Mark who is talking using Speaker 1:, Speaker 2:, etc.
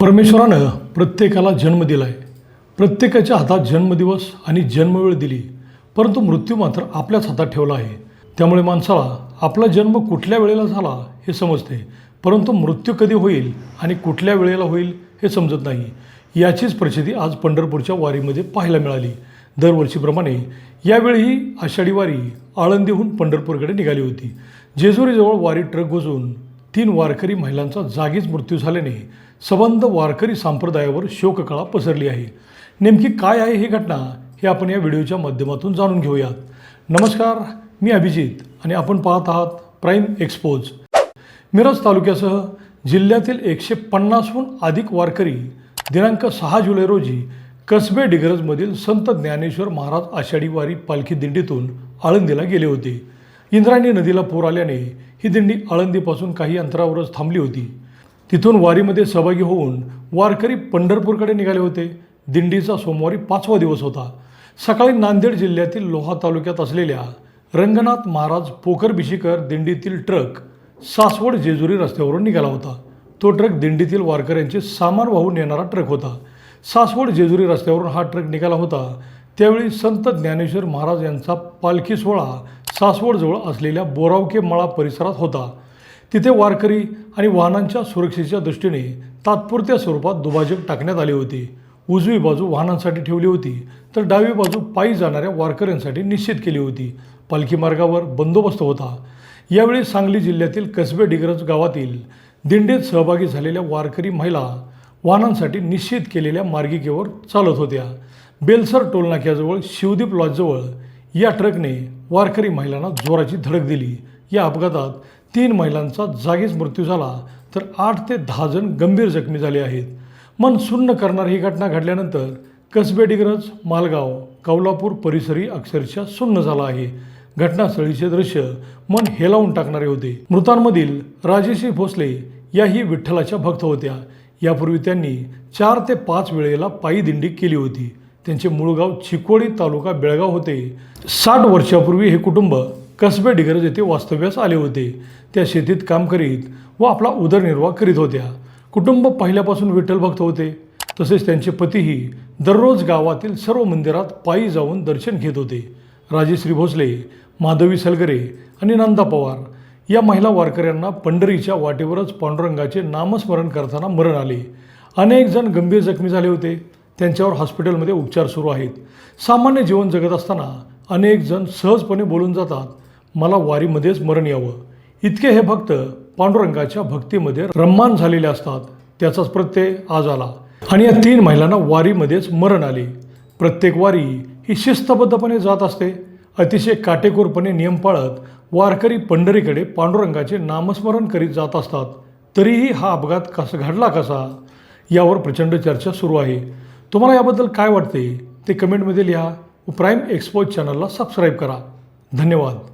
Speaker 1: परमेश्वरानं प्रत्येकाला जन्म दिला आहे. प्रत्येकाच्या हातात जन्मदिवस आणि जन्मवेळ दिली, परंतु मृत्यू मात्र आपल्याच हातात ठेवला आहे. त्यामुळे माणसाला आपला जन्म कुठल्या वेळेला झाला हे समजते, परंतु मृत्यू कधी होईल आणि कुठल्या वेळेला होईल हे समजत नाही. याचीच प्रचिती आज पंढरपूरच्या वारीमध्ये पाहायला मिळाली. दरवर्षीप्रमाणे यावेळीही आषाढी वारी आळंदीहून पंढरपूरकडे निघाली होती. जेजुरीजवळ वारी ट्रक घुसून 3 वारकरी महिलांचा जागीच मृत्यू झाल्याने सबंध वारकरी संप्रदायावर शोककळा पसरली आहे. नेमकी काय आहे ही घटना हे आपण या व्हिडिओच्या माध्यमातून जाणून घेऊयात. नमस्कार, मी अभिजित आणि आपण पाहत आहात प्राईम एक्सपोज. मिरज तालुक्यासह जिल्ह्यातील 150हून अधिक वारकरी दिनांक 6 जुलै रोजी कसबे डिग्रजमधील संत ज्ञानेश्वर महाराज आषाढी वारी पालखी दिंडीतून आळंदीला गेले होते. इंद्रायणी नदीला पूर आल्याने ही दिंडी आळंदीपासून काही अंतरावरच थांबली होती. तिथून वारीमध्ये सहभागी होऊन वारकरी पंढरपूरकडे निघाले होते. दिंडीचा सोमवारी 5वा दिवस होता. सकाळी नांदेड जिल्ह्यातील लोहा तालुक्यात असलेल्या रंगनाथ महाराज पोखर बिशीकर दिंडीतील ट्रक सासवड जेजुरी रस्त्यावरून निघाला होता. तो ट्रक दिंडीतील वारकऱ्यांचे सामान वाहून नेणारा ट्रक होता. सासवड जेजुरी रस्त्यावरून हा ट्रक निघाला होता. त्यावेळी संत ज्ञानेश्वर महाराज यांचा पालखी सोहळा सासवडजवळ असलेल्या बोरावके मळा परिसरात होता. तिथे वारकरी आणि वाहनांच्या सुरक्षेच्या दृष्टीने तात्पुरत्या स्वरूपात दुभाजक टाकण्यात आले होते. उजवी बाजू वाहनांसाठी ठेवली होती, तर डावी बाजू पायी जाणाऱ्या वारकऱ्यांसाठी निश्चित केली होती. पालखी मार्गावर बंदोबस्त होता. यावेळी सांगली जिल्ह्यातील कसबे डिग्रज गावातील दिंडीत सहभागी झालेल्या वारकरी महिला वाहनांसाठी निश्चित केलेल्या मार्गिकेवर चालत होत्या. बेलसर टोलनाक्याजवळ शिवदीप लॉजजवळ या ट्रकने वारकरी महिलांना जोराची धडक दिली. या अपघातात 3 महिलांचा जागीच मृत्यू झाला, तर 8 ते 10 जण गंभीर जखमी झाले आहेत. मन सुन्न करणारी ही घटना घडल्यानंतर कसबे डिग्रज, मालगाव, कौलापूर परिसरही अक्षरशः सुन्न झाला आहे. घटनास्थळीचे दृश्य मन हेलावून टाकणारे होते. मृतांमधील राजेश्री भोसले याही विठ्ठलाच्या भक्त होत्या. यापूर्वी त्यांनी 4 ते 5 वेळेला पायी दिंडी केली होती. त्यांचे मूळ गाव चिकोडी, तालुका बेळगाव होते. 60 वर्षापूर्वी हे कुटुंब कसबे डिग्रज येथे वास्तव्यास आले होते. त्या शेतीत काम करीत व आपला उदरनिर्वाह करीत होत्या. कुटुंब पहिल्यापासून विठ्ठल भक्त होते. तसेच त्यांचे पतीही दररोज गावातील सर्व मंदिरात पायी जाऊन दर्शन घेत होते. राजेश्री भोसले, माधवी सलगरे आणि नंदा पवार या महिला वारकऱ्यांना पंढरीच्या वाटेवरच पांडुरंगाचे नामस्मरण करताना मरण आले. अनेक जण गंभीर जखमी झाले होते. त्यांच्यावर हॉस्पिटलमध्ये उपचार सुरू आहेत. सामान्य जीवन जगत असताना अनेक जण सहजपणे बोलून जातात, मला वारीमध्येच मरण यावं. इतके हे भक्त पांडुरंगाच्या भक्तीमध्ये रम्मान झालेले असतात. त्याचाच प्रत्यय आज आला आणि या 3 महिलांना वारीमध्येच मरण आले. प्रत्येक वारी ही शिस्तबद्धपणे जात असते. अतिशय काटेकोरपणे नियम पाळत वारकरी पंढरीकडे पांडुरंगाचे नामस्मरण करीत जात असतात. तरीही हा अपघात कसा घडला यावर प्रचंड चर्चा सुरू आहे. तुम्हाला याबद्दल काय वाटते ते कमेंटमध्ये लिहा व प्राईम एक्सपोज चॅनलला सबस्क्राईब करा. धन्यवाद.